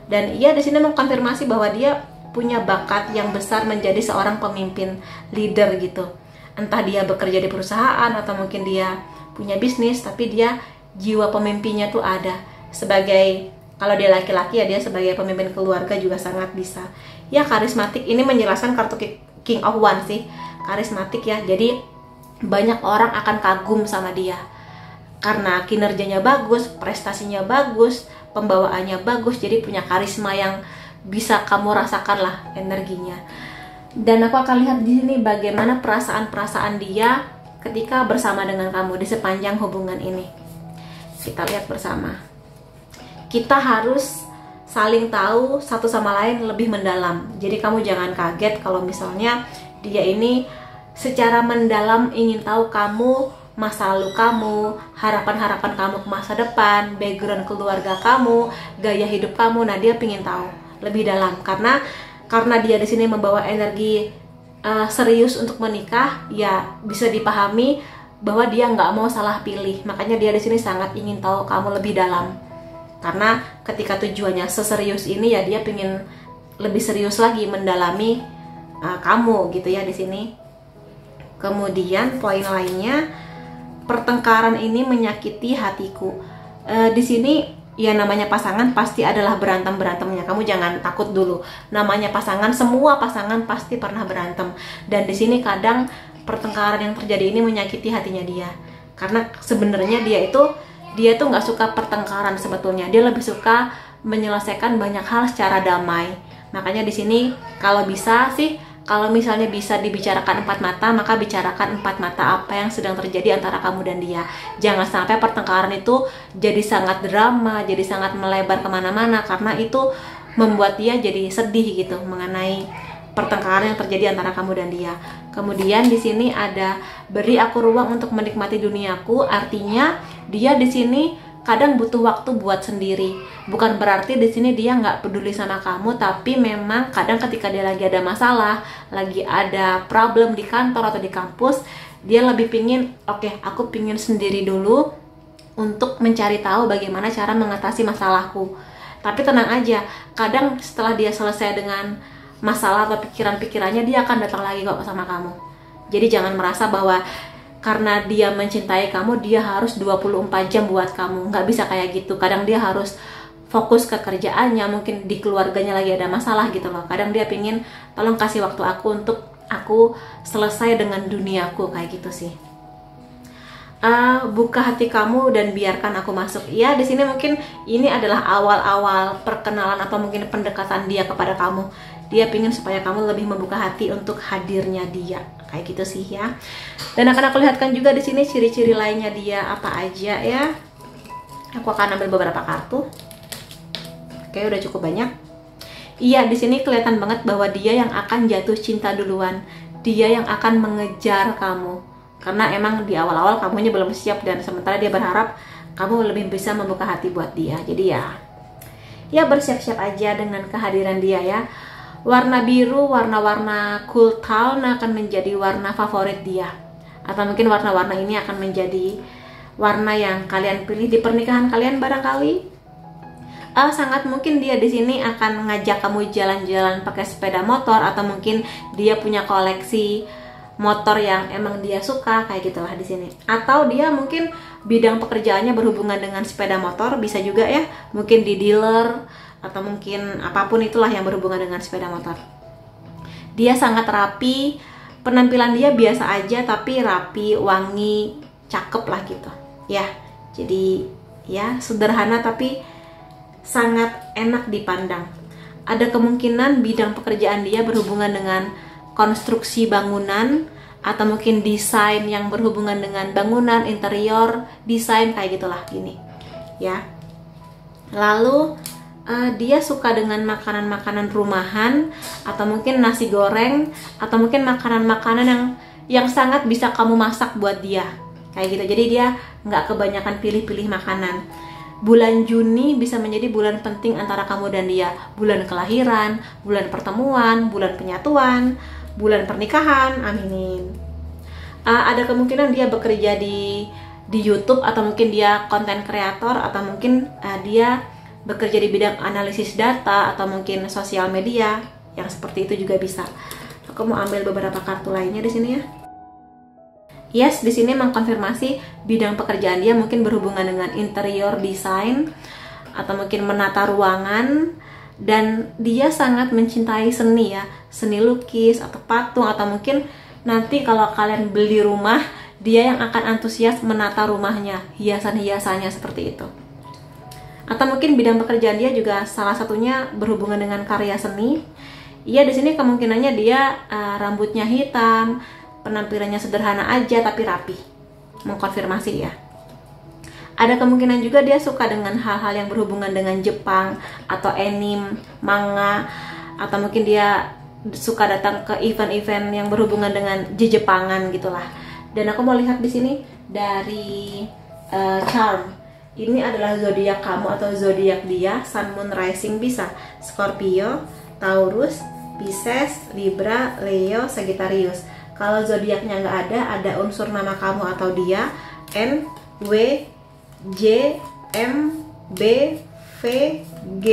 Dan ia di sini mengkonfirmasi bahwa dia punya bakat yang besar menjadi seorang pemimpin, leader gitu. Entah dia bekerja di perusahaan atau mungkin dia punya bisnis, tapi dia jiwa pemimpinnya tuh ada. Sebagai, kalau dia laki-laki ya dia sebagai pemimpin keluarga juga sangat bisa. Ya, karismatik ini menjelaskan kartu King of Wands sih. Karismatik ya, jadi banyak orang akan kagum sama dia karena kinerjanya bagus, prestasinya bagus, pembawaannya bagus, jadi punya karisma yang bisa kamu rasakan lah energinya. Dan aku akan lihat di sini bagaimana perasaan-perasaan dia ketika bersama dengan kamu di sepanjang hubungan ini. Kita lihat bersama. Kita harus saling tahu satu sama lain lebih mendalam. Jadi kamu jangan kaget kalau misalnya dia ini secara mendalam ingin tahu kamu, masa lalu kamu, harapan-harapan kamu ke masa depan, background keluarga kamu, gaya hidup kamu. Nah, dia ingin tahu lebih dalam karena dia di sini membawa energi serius untuk menikah. Ya bisa dipahami bahwa dia nggak mau salah pilih, makanya dia di sini sangat ingin tahu kamu lebih dalam. Karena ketika tujuannya seserius ini ya dia pengen lebih serius lagi mendalami kamu gitu ya di sini. Kemudian poin lainnya, pertengkaran ini menyakiti hatiku. Di sini ya namanya pasangan pasti adalah berantem-berantemnya. Kamu jangan takut dulu. Namanya pasangan, semua pasangan pasti pernah berantem. Dan di sini kadang pertengkaran yang terjadi ini menyakiti hatinya dia. Karena sebenarnya dia tuh nggak suka pertengkaran sebetulnya. Dia lebih suka menyelesaikan banyak hal secara damai. Makanya di sini kalau bisa sih, kalau misalnya bisa dibicarakan empat mata, maka bicarakan empat mata apa yang sedang terjadi antara kamu dan dia. Jangan sampai pertengkaran itu jadi sangat drama, jadi sangat melebar kemana-mana, karena itu membuat dia jadi sedih gitu mengenai pertengkaran yang terjadi antara kamu dan dia. Kemudian di sini ada beri aku ruang untuk menikmati duniaku, artinya dia di sini kadang butuh waktu buat sendiri. Bukan berarti di sini dia nggak peduli sama kamu, tapi memang kadang ketika dia lagi ada masalah, lagi ada problem di kantor atau di kampus, dia lebih pingin, oke, aku pingin sendiri dulu untuk mencari tahu bagaimana cara mengatasi masalahku. Tapi tenang aja, kadang setelah dia selesai dengan masalah atau pikiran-pikirannya, dia akan datang lagi kok sama kamu. Jadi jangan merasa bahwa karena dia mencintai kamu, dia harus 24 jam buat kamu. Nggak bisa kayak gitu. Kadang dia harus fokus ke kerjaannya, mungkin di keluarganya lagi ada masalah gitu loh. Kadang dia pingin, tolong kasih waktu aku untuk aku selesai dengan duniaku, kayak gitu sih. Buka hati kamu dan biarkan aku masuk. Ya, di sini mungkin ini adalah awal-awal perkenalan atau mungkin pendekatan dia kepada kamu. Dia pingin supaya kamu lebih membuka hati untuk hadirnya dia, kayak gitu sih ya. Dan akan aku lihatkan juga di sini ciri-ciri lainnya dia apa aja ya. Aku akan ambil beberapa kartu. Oke, udah cukup banyak. Iya, di sini kelihatan banget bahwa dia yang akan jatuh cinta duluan. Dia yang akan mengejar kamu. Karena emang di awal-awal kamunya belum siap, dan sementara dia berharap kamu lebih bisa membuka hati buat dia. Jadi ya bersiap-siap aja dengan kehadiran dia ya. Warna biru, warna-warna cool tone akan menjadi warna favorit dia. Atau mungkin warna-warna ini akan menjadi warna yang kalian pilih di pernikahan kalian barangkali. Sangat mungkin dia di sini akan ngajak kamu jalan-jalan pakai sepeda motor, atau mungkin dia punya koleksi motor yang emang dia suka, kayak gitulah di sini. Atau dia mungkin bidang pekerjaannya berhubungan dengan sepeda motor, bisa juga ya. Mungkin di dealer, atau mungkin apapun itulah yang berhubungan dengan sepeda motor. Dia sangat rapi, penampilan dia biasa aja tapi rapi, wangi, cakep lah gitu ya. Jadi ya sederhana tapi sangat enak dipandang. Ada kemungkinan bidang pekerjaan dia berhubungan dengan konstruksi bangunan, atau mungkin desain yang berhubungan dengan bangunan, interior, desain, kayak gitulah gini ya. Lalu dia suka dengan makanan-makanan rumahan, atau mungkin nasi goreng, atau mungkin makanan-makanan yang sangat bisa kamu masak buat dia, kayak gitu. Jadi dia nggak kebanyakan pilih-pilih makanan. Bulan Juni bisa menjadi bulan penting antara kamu dan dia. Bulan kelahiran, bulan pertemuan, bulan penyatuan, bulan pernikahan, aminin. Ada kemungkinan dia bekerja di YouTube, atau mungkin dia konten kreator, atau mungkin dia bekerja di bidang analisis data, atau mungkin sosial media, yang seperti itu juga bisa. Aku mau ambil beberapa kartu lainnya di sini ya. Yes, di sini mengkonfirmasi bidang pekerjaan dia mungkin berhubungan dengan interior design, atau mungkin menata ruangan, dan dia sangat mencintai seni ya, seni lukis atau patung, atau mungkin nanti kalau kalian beli rumah, dia yang akan antusias menata rumahnya, hiasan-hiasannya seperti itu. Atau mungkin bidang pekerjaan dia juga salah satunya berhubungan dengan karya seni. Iya, di sini kemungkinannya dia rambutnya hitam, penampilannya sederhana aja tapi rapi. Mengkonfirmasi ya. Ada kemungkinan juga dia suka dengan hal-hal yang berhubungan dengan Jepang, atau anime, manga, atau mungkin dia suka datang ke event-event yang berhubungan dengan Jepangan gitulah. Dan aku mau lihat di sini dari charm. Ini adalah zodiak kamu atau zodiak dia. Sun, Moon, Rising bisa Scorpio, Taurus, Pisces, Libra, Leo, Sagittarius. Kalau zodiaknya nggak ada unsur nama kamu atau dia N, W, J, M, B, V, G,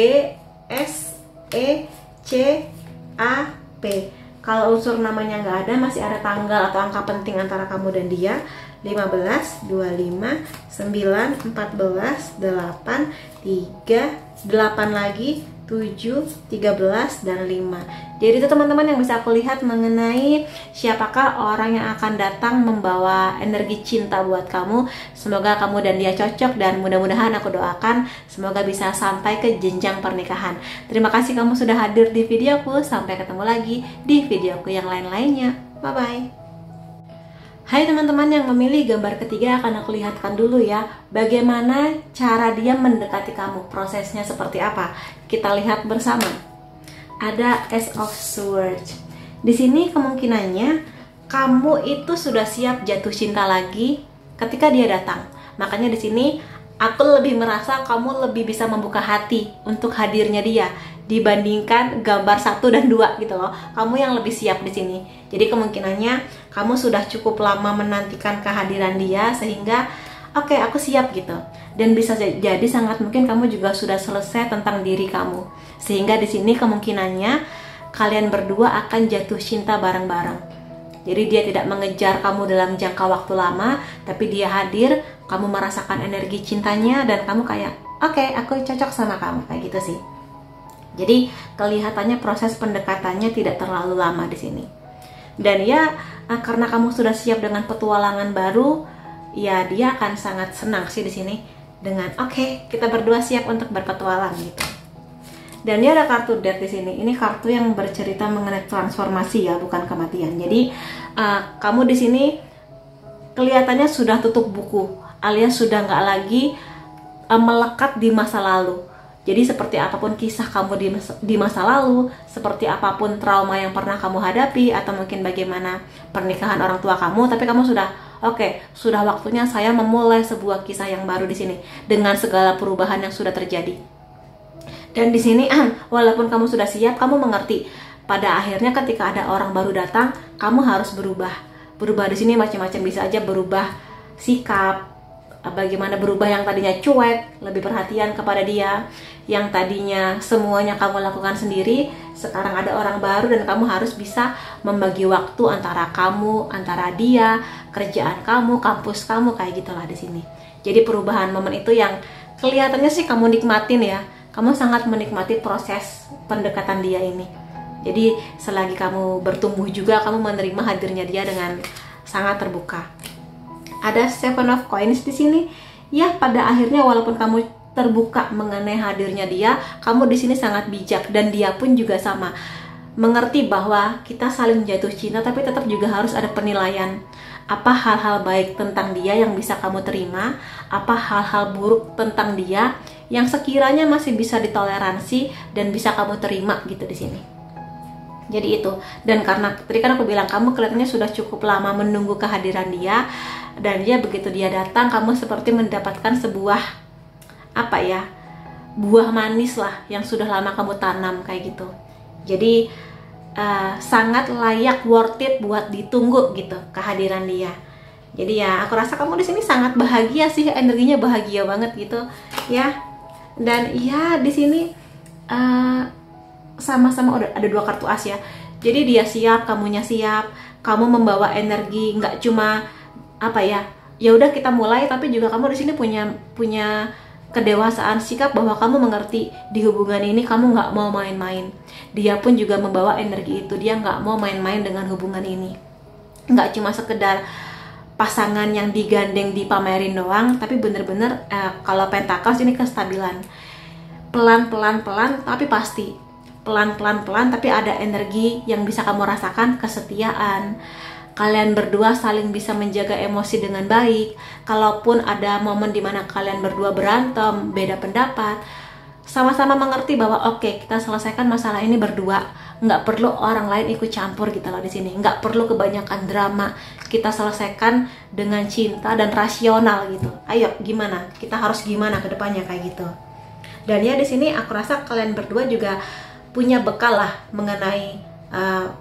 S, E, C, A, P. Kalau unsur namanya nggak ada, masih ada tanggal atau angka penting antara kamu dan dia. 15, 25, 9, 14, 8, 3, 8 lagi, 7, 13, dan 5. Jadi itu teman-teman yang bisa aku lihat mengenai siapakah orang yang akan datang membawa energi cinta buat kamu. Semoga kamu dan dia cocok, dan mudah-mudahan aku doakan semoga bisa sampai ke jenjang pernikahan. Terima kasih kamu sudah hadir di videoku. Sampai ketemu lagi di videoku yang lain-lainnya. Bye-bye. Hai teman-teman yang memilih gambar ketiga, akan aku lihatkan dulu ya bagaimana cara dia mendekati kamu, prosesnya seperti apa. Kita lihat bersama. Ada Ace of Swords. Di sini kemungkinannya kamu itu sudah siap jatuh cinta lagi ketika dia datang. Makanya di sini aku lebih merasa kamu lebih bisa membuka hati untuk hadirnya dia dibandingkan gambar 1 dan 2 gitu loh. Kamu yang lebih siap di sini. Jadi kemungkinannya kamu sudah cukup lama menantikan kehadiran dia sehingga oke, aku siap gitu. Dan bisa jadi sangat mungkin kamu juga sudah selesai tentang diri kamu. Sehingga di sini kemungkinannya kalian berdua akan jatuh cinta bareng-bareng. Jadi dia tidak mengejar kamu dalam jangka waktu lama, tapi dia hadir, kamu merasakan energi cintanya dan kamu kayak, oke, aku cocok sama kamu, kayak gitu sih. Jadi kelihatannya proses pendekatannya tidak terlalu lama di sini. Dan ya karena kamu sudah siap dengan petualangan baru, ya dia akan sangat senang sih di sini dengan oke, kita berdua siap untuk berpetualang gitu. Dan dia ada kartu Death di sini. Ini kartu yang bercerita mengenai transformasi ya, bukan kematian. Jadi kamu di sini kelihatannya sudah tutup buku, alias sudah nggak lagi melekat di masa lalu. Jadi seperti apapun kisah kamu di masa lalu, seperti apapun trauma yang pernah kamu hadapi, atau mungkin bagaimana pernikahan orang tua kamu, tapi kamu sudah sudah waktunya saya memulai sebuah kisah yang baru di sini dengan segala perubahan yang sudah terjadi. Dan di sini walaupun kamu sudah siap, kamu mengerti pada akhirnya ketika ada orang baru datang, kamu harus berubah. Berubah di sini macam-macam, bisa aja berubah sikap, bagaimana berubah yang tadinya cuek, lebih perhatian kepada dia, yang tadinya semuanya kamu lakukan sendiri, sekarang ada orang baru dan kamu harus bisa membagi waktu antara kamu, antara dia, kerjaan kamu, kampus kamu, kayak gitulah di sini. Jadi perubahan momen itu yang kelihatannya sih kamu nikmatin ya. Kamu sangat menikmati proses pendekatan dia ini. Jadi selagi kamu bertumbuh juga, kamu menerima hadirnya dia dengan sangat terbuka. Ada Seven of Coins di sini. Ya, pada akhirnya walaupun kamu terbuka mengenai hadirnya dia, kamu di sini sangat bijak dan dia pun juga sama. Mengerti bahwa kita saling jatuh cinta, tapi tetap juga harus ada penilaian. Apa hal-hal baik tentang dia yang bisa kamu terima, apa hal-hal buruk tentang dia yang sekiranya masih bisa ditoleransi dan bisa kamu terima gitu di sini. Jadi itu. Dan karena tadi kan aku bilang kamu kelihatannya sudah cukup lama menunggu kehadiran dia, dan dia begitu dia datang, kamu seperti mendapatkan sebuah buah manis lah yang sudah lama kamu tanam kayak gitu. Jadi sangat layak, worth it buat ditunggu gitu kehadiran dia. Jadi ya aku rasa kamu di sini sangat bahagia sih, energinya bahagia banget gitu ya. Dan ya di sini sama-sama ada 2 kartu as ya. Jadi dia siap, kamunya siap, kamu membawa energi, nggak cuma ya udah kita mulai, tapi juga kamu di sini punya kedewasaan sikap bahwa kamu mengerti di hubungan ini kamu nggak mau main-main. Dia pun juga membawa energi itu, dia nggak mau main-main dengan hubungan ini. Nggak cuma sekedar pasangan yang digandeng dipamerin doang, tapi bener-bener kalau Pentacles ini kestabilan. Pelan-pelan tapi pasti. Pelan-pelan tapi ada energi yang bisa kamu rasakan, kesetiaan. Kalian berdua saling bisa menjaga emosi dengan baik. Kalaupun ada momen dimana kalian berdua berantem, beda pendapat, sama-sama mengerti bahwa oke, kita selesaikan masalah ini berdua. Nggak perlu orang lain ikut campur gitu loh di sini. Nggak perlu kebanyakan drama. Kita selesaikan dengan cinta dan rasional gitu. Ayo, gimana? Kita harus gimana ke depannya kayak gitu. Dan ya di sini aku rasa kalian berdua juga punya bekal lah mengenai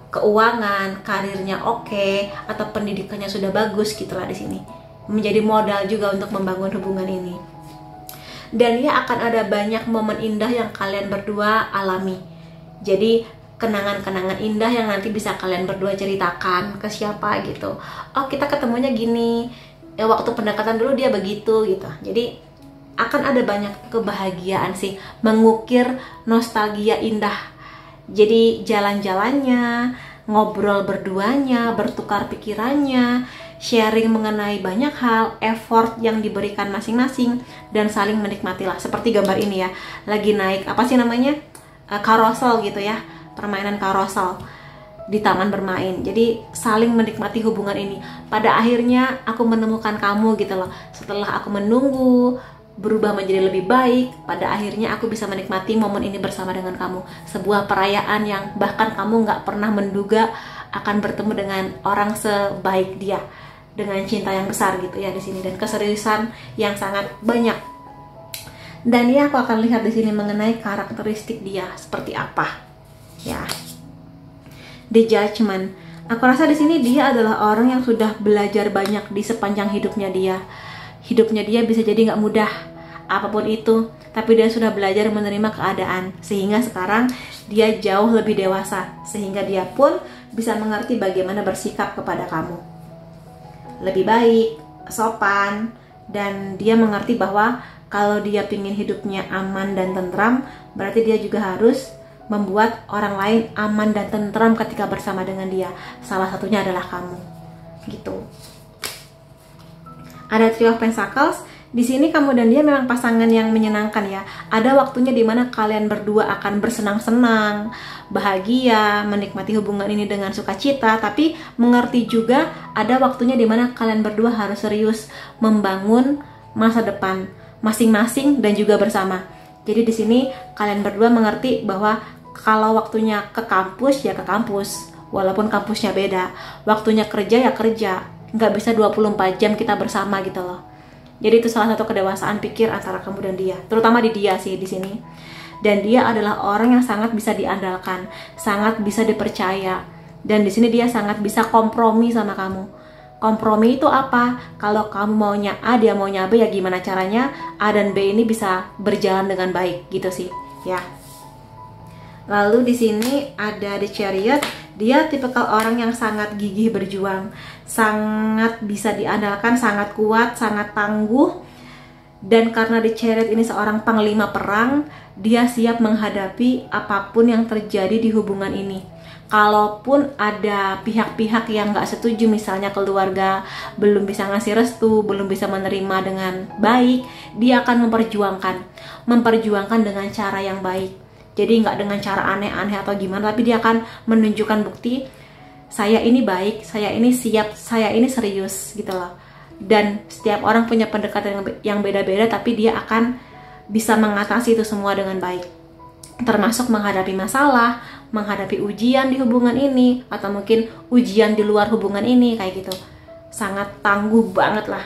keuangan, karirnya oke, atau pendidikannya sudah bagus gitulah di sini. Menjadi modal juga untuk membangun hubungan ini. Dan ya akan ada banyak momen indah yang kalian berdua alami. Jadi kenangan-kenangan indah yang nanti bisa kalian berdua ceritakan ke siapa gitu. Oh, kita ketemunya gini, waktu pendekatan dulu dia begitu gitu. Jadi akan ada banyak kebahagiaan sih, mengukir nostalgia indah. Jadi jalan-jalannya, ngobrol berduanya, bertukar pikirannya, sharing mengenai banyak hal, effort yang diberikan masing-masing, dan saling menikmatilah. Seperti gambar ini ya, lagi naik karosel gitu ya, permainan karosel di taman bermain. Jadi saling menikmati hubungan ini. Pada akhirnya aku menemukan kamu gitu loh. Setelah aku menunggu berubah menjadi lebih baik, pada akhirnya aku bisa menikmati momen ini bersama dengan kamu. Sebuah perayaan yang bahkan kamu nggak pernah menduga akan bertemu dengan orang sebaik dia, dengan cinta yang besar gitu ya di sini, dan keseriusan yang sangat banyak Dan ya aku akan lihat di sini mengenai karakteristik dia seperti apa. Ya. The Judgment. Aku rasa di sini dia adalah orang yang sudah belajar banyak di sepanjang hidupnya dia. Hidupnya dia bisa jadi nggak mudah, apapun itu, tapi dia sudah belajar menerima keadaan, sehingga sekarang dia jauh lebih dewasa, sehingga dia pun bisa mengerti bagaimana bersikap kepada kamu. Lebih baik, sopan, dan dia mengerti bahwa kalau dia pingin hidupnya aman dan tentram, berarti dia juga harus membuat orang lain aman dan tentram ketika bersama dengan dia. Salah satunya adalah kamu. Gitu. Ada Three of Pentacles. Di sini kamu dan dia memang pasangan yang menyenangkan ya. Ada waktunya dimana kalian berdua akan bersenang-senang, bahagia, menikmati hubungan ini dengan sukacita. Tapi mengerti juga ada waktunya dimana kalian berdua harus serius membangun masa depan masing-masing dan juga bersama. Jadi di sini kalian berdua mengerti bahwa kalau waktunya ke kampus ya ke kampus, walaupun kampusnya beda. Waktunya kerja ya kerja, nggak bisa 24 jam kita bersama gitu loh. Jadi itu salah satu kedewasaan pikir antara kamu dan dia, terutama di dia sih di sini. Dan dia adalah orang yang sangat bisa diandalkan, sangat bisa dipercaya. Dan di sini dia sangat bisa kompromi sama kamu. Kompromi itu apa? Kalau kamu maunya A, dia maunya B, ya gimana caranya A dan B ini bisa berjalan dengan baik gitu sih, ya. Lalu di sini ada The Chariot. Dia tipikal orang yang sangat gigih berjuang, sangat bisa diandalkan, sangat kuat, sangat tangguh. Dan karena The Chariot ini seorang panglima perang, dia siap menghadapi apapun yang terjadi di hubungan ini. Kalaupun ada pihak-pihak yang nggak setuju, misalnya keluarga belum bisa ngasih restu, belum bisa menerima dengan baik, dia akan memperjuangkan dengan cara yang baik. Jadi nggak dengan cara aneh-aneh atau gimana, tapi dia akan menunjukkan bukti, saya ini baik, saya ini siap, saya ini serius gitu loh. Dan setiap orang punya pendekatan yang beda-beda, tapi dia akan bisa mengatasi itu semua dengan baik. Termasuk menghadapi masalah, menghadapi ujian di hubungan ini, atau mungkin ujian di luar hubungan ini, kayak gitu. Sangat tangguh banget lah.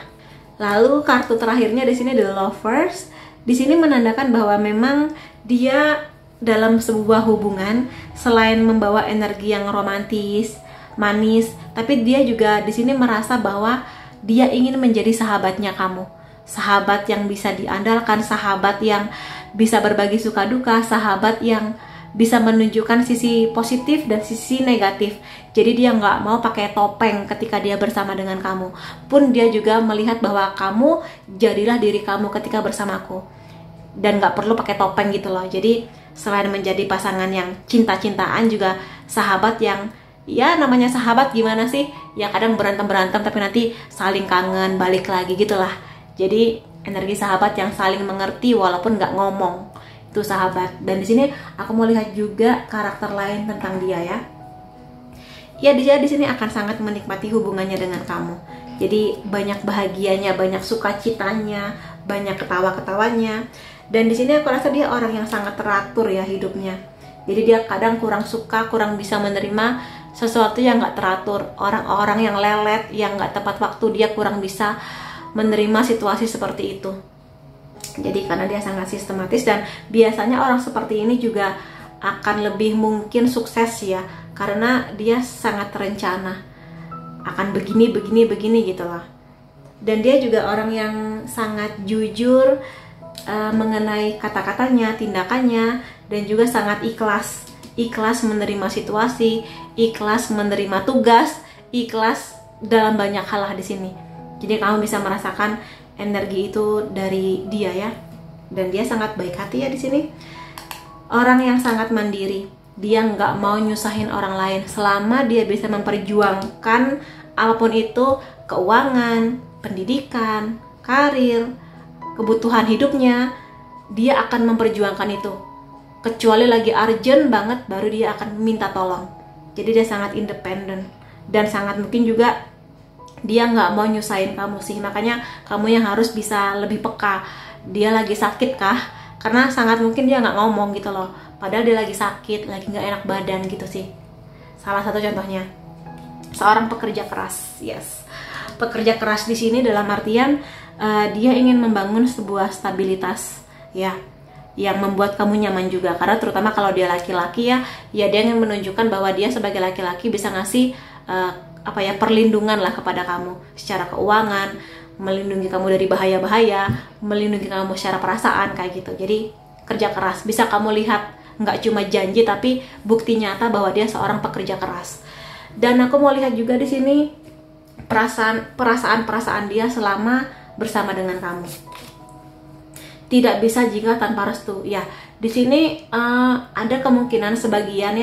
Lalu kartu terakhirnya di sini The Lovers. Di sini menandakan bahwa memang dia dalam sebuah hubungan selain membawa energi yang romantis, manis, tapi dia juga di sini merasa bahwa dia ingin menjadi sahabatnya kamu. Sahabat yang bisa diandalkan, sahabat yang bisa berbagi suka duka, sahabat yang bisa menunjukkan sisi positif dan sisi negatif. Jadi dia nggak mau pakai topeng ketika dia bersama dengan kamu. Pun dia juga melihat bahwa kamu jadilah diri kamu ketika bersamaku. Dan nggak perlu pakai topeng gitu loh. Jadi selain menjadi pasangan yang cinta-cintaan, juga sahabat yang ya namanya sahabat gimana sih? Ya kadang berantem-berantem tapi nanti saling kangen, balik lagi gitulah. Jadi energi sahabat yang saling mengerti walaupun nggak ngomong, itu sahabat. Dan di sini aku mau lihat juga karakter lain tentang dia ya. Ya dia di sini akan sangat menikmati hubungannya dengan kamu. Jadi banyak bahagianya, banyak sukacitanya, banyak ketawa-ketawanya. Dan di sini aku rasa dia orang yang sangat teratur ya hidupnya. Jadi dia kadang kurang suka, kurang bisa menerima sesuatu yang nggak teratur. Orang-orang yang lelet, yang nggak tepat waktu, dia kurang bisa menerima situasi seperti itu. Jadi karena dia sangat sistematis, dan biasanya orang seperti ini juga akan lebih mungkin sukses ya, karena dia sangat terencana, akan begini gitu lah. Dan dia juga orang yang sangat jujur mengenai kata-katanya, tindakannya, dan juga sangat ikhlas menerima situasi, ikhlas menerima tugas, ikhlas dalam banyak hal lah di sini. Jadi kamu bisa merasakan energi itu dari dia ya. Dan dia sangat baik hati ya di sini. Orang yang sangat mandiri. Dia nggak mau nyusahin orang lain selama dia bisa memperjuangkan apapun itu, keuangan, pendidikan, karir, kebutuhan hidupnya, dia akan memperjuangkan itu. Kecuali lagi urgent banget, baru dia akan minta tolong. Jadi dia sangat independen. Dan sangat mungkin juga dia nggak mau nyusahin kamu sih. Makanya kamu yang harus bisa lebih peka. Dia lagi sakit kah? Karena sangat mungkin dia nggak ngomong gitu loh. Padahal dia lagi sakit, lagi nggak enak badan gitu sih. Salah satu contohnya. Seorang pekerja keras, yes. Pekerja keras di sini dalam artian dia ingin membangun sebuah stabilitas ya, yang membuat kamu nyaman juga. Karena terutama kalau dia laki-laki ya dia ingin menunjukkan bahwa dia sebagai laki-laki bisa ngasih perlindungan lah kepada kamu secara keuangan, melindungi kamu dari bahaya-bahaya, melindungi kamu secara perasaan kayak gitu. Jadi kerja keras, bisa kamu lihat nggak cuma janji tapi bukti nyata bahwa dia seorang pekerja keras. Dan aku mau lihat juga di sini perasaan dia selama bersama dengan kamu. Tidak bisa jika tanpa restu. Ya, di sini ada kemungkinan sebagian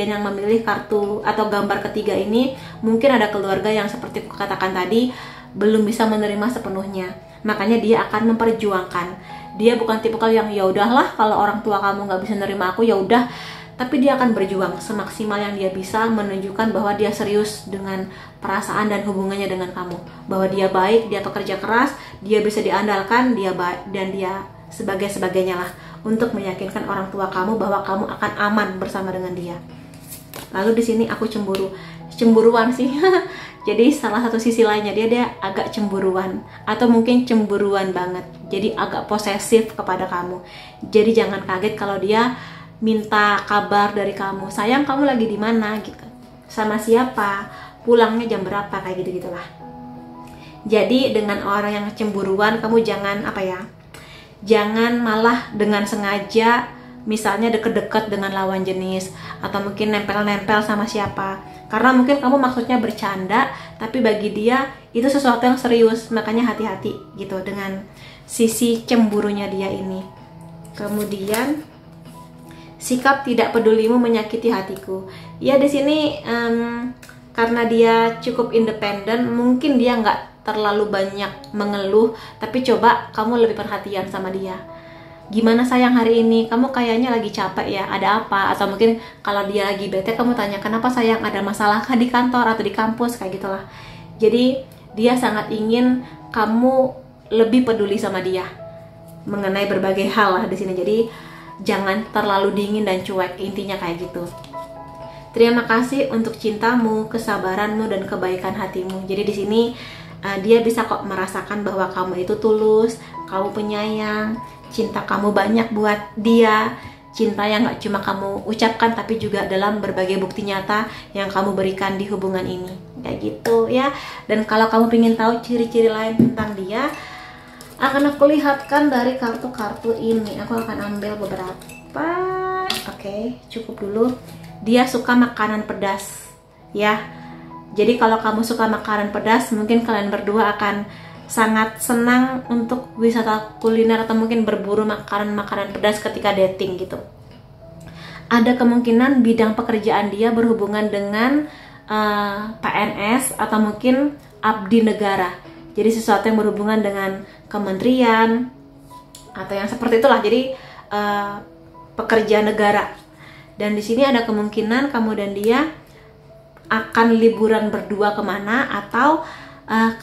yang memilih kartu atau gambar ketiga ini mungkin ada keluarga yang seperti aku katakan tadi belum bisa menerima sepenuhnya. Makanya dia akan memperjuangkan. Dia bukan tipikal yang ya udahlah kalau orang tua kamu nggak bisa nerima aku ya udah, tapi dia akan berjuang semaksimal yang dia bisa menunjukkan bahwa dia serius dengan perasaan dan hubungannya dengan kamu, bahwa dia baik, dia pekerja keras, dia bisa diandalkan, dia baik, dan dia sebagainya lah untuk meyakinkan orang tua kamu bahwa kamu akan aman bersama dengan dia. Lalu di sini aku cemburuan sih. Jadi salah satu sisi lainnya dia agak cemburuan atau mungkin cemburuan banget. Jadi agak posesif kepada kamu. Jadi jangan kaget kalau dia minta kabar dari kamu, sayang kamu lagi di mana gitu, sama siapa, pulangnya jam berapa, kayak gitu-gitulah. Jadi dengan orang yang cemburuan kamu jangan malah dengan sengaja misalnya deket-deket dengan lawan jenis atau mungkin nempel-nempel sama siapa, karena mungkin kamu maksudnya bercanda tapi bagi dia itu sesuatu yang serius. Makanya hati-hati gitu dengan sisi cemburunya dia ini. Kemudian sikap tidak pedulimu menyakiti hatiku. Ya di sini karena dia cukup independen, mungkin dia nggak terlalu banyak mengeluh, tapi coba kamu lebih perhatian sama dia. Gimana sayang hari ini? Kamu kayaknya lagi capek ya, ada apa? Atau mungkin kalau dia lagi bete, kamu tanya kenapa sayang, ada masalah kah di kantor atau di kampus, kayak gitulah. Jadi dia sangat ingin kamu lebih peduli sama dia mengenai berbagai hal lah di sini. Jadi jangan terlalu dingin dan cuek, intinya kayak gitu. Terima kasih untuk cintamu, kesabaranmu, dan kebaikan hatimu. Jadi di sini dia bisa kok merasakan bahwa kamu itu tulus, kamu penyayang, cinta kamu banyak buat dia, cinta yang gak cuma kamu ucapkan tapi juga dalam berbagai bukti nyata yang kamu berikan di hubungan ini. Kayak gitu ya. Dan kalau kamu ingin tahu ciri-ciri lain tentang dia, akan aku lihatkan dari kartu-kartu ini. Aku akan ambil beberapa. Oke, cukup dulu. Dia suka makanan pedas ya. Jadi kalau kamu suka makanan pedas, mungkin kalian berdua akan sangat senang untuk wisata kuliner atau mungkin berburu makanan-makanan pedas ketika dating gitu. Ada kemungkinan bidang pekerjaan dia berhubungan dengan PNS atau mungkin abdi negara. Jadi sesuatu yang berhubungan dengan kementerian atau yang seperti itulah. Jadi pekerja negara. Dan di sini ada kemungkinan kamu dan dia akan liburan berdua kemana, atau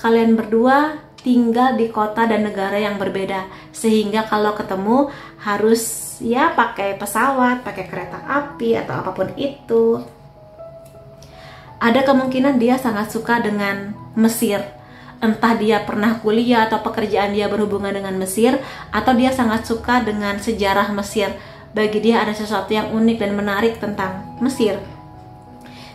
kalian berdua tinggal di kota dan negara yang berbeda, sehingga kalau ketemu harus ya pakai pesawat, pakai kereta api atau apapun itu. Ada kemungkinan dia sangat suka dengan Mesir. Entah dia pernah kuliah atau pekerjaan dia berhubungan dengan Mesir, atau dia sangat suka dengan sejarah Mesir. Bagi dia ada sesuatu yang unik dan menarik tentang Mesir.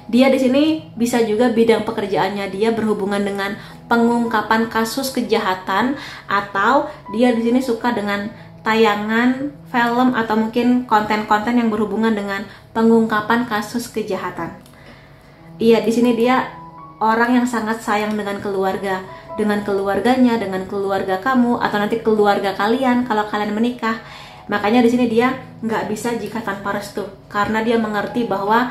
Dia di sini bisa juga bidang pekerjaannya dia berhubungan dengan pengungkapan kasus kejahatan, atau dia di sini suka dengan tayangan film atau mungkin konten-konten yang berhubungan dengan pengungkapan kasus kejahatan. Iya, di sini dia orang yang sangat sayang dengan keluarga, dengan keluarganya, dengan keluarga kamu, atau nanti keluarga kalian kalau kalian menikah. Makanya di sini dia nggak bisa jika tanpa restu, karena dia mengerti bahwa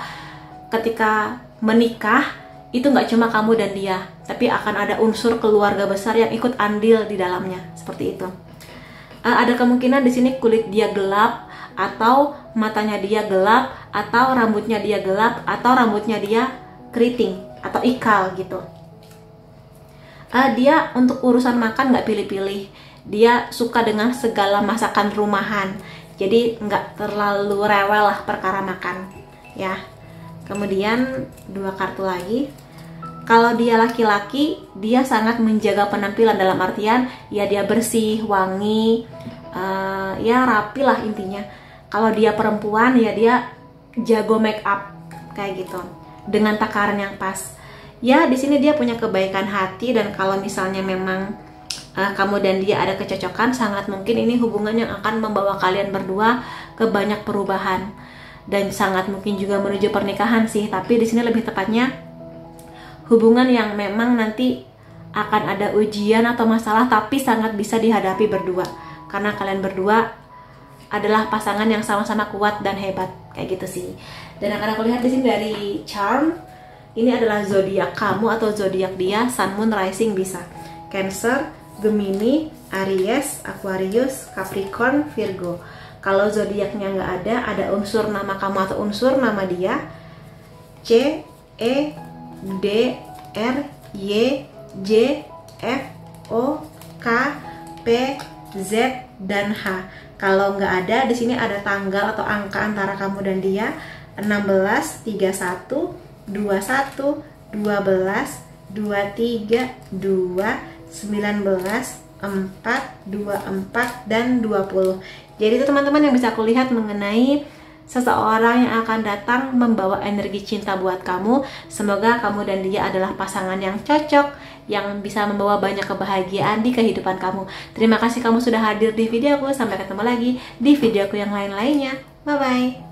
ketika menikah itu nggak cuma kamu dan dia, tapi akan ada unsur keluarga besar yang ikut andil di dalamnya, seperti itu. Ada kemungkinan di sini kulit dia gelap, atau matanya dia gelap, atau rambutnya dia gelap, atau rambutnya dia keriting atau ikal gitu. Dia untuk urusan makan nggak pilih-pilih. Dia suka dengan segala masakan rumahan. Jadi nggak terlalu rewel lah perkara makan. Ya. Kemudian 2 kartu lagi. Kalau dia laki-laki, dia sangat menjaga penampilan dalam artian ya dia bersih, wangi, ya rapi lah intinya. Kalau dia perempuan ya dia jago make up kayak gitu dengan takaran yang pas. Ya di sini dia punya kebaikan hati, dan kalau misalnya memang kamu dan dia ada kecocokan, sangat mungkin ini hubungan yang akan membawa kalian berdua ke banyak perubahan, dan sangat mungkin juga menuju pernikahan sih. Tapi di sini lebih tepatnya hubungan yang memang nanti akan ada ujian atau masalah, tapi sangat bisa dihadapi berdua karena kalian berdua adalah pasangan yang sama-sama kuat dan hebat kayak gitu sih. Dan akan aku lihat di sini dari charm, ini adalah zodiak kamu atau zodiak dia, Sun, Moon, Rising bisa Cancer, Gemini, Aries, Aquarius, Capricorn, Virgo. Kalau zodiaknya nggak ada unsur nama kamu atau unsur nama dia, C, E, D, R, Y, J, F, O, K, P, Z, dan H. Kalau nggak ada, di sini ada tanggal atau angka antara kamu dan dia, 16, 31, 21, 12, 23, 2, 19, 4, 24, dan 20. Jadi itu teman-teman yang bisa aku lihat mengenai seseorang yang akan datang membawa energi cinta buat kamu. Semoga kamu dan dia adalah pasangan yang cocok, yang bisa membawa banyak kebahagiaan di kehidupan kamu. Terima kasih kamu sudah hadir di videoku. Sampai ketemu lagi di videoku yang lain-lainnya. Bye-bye.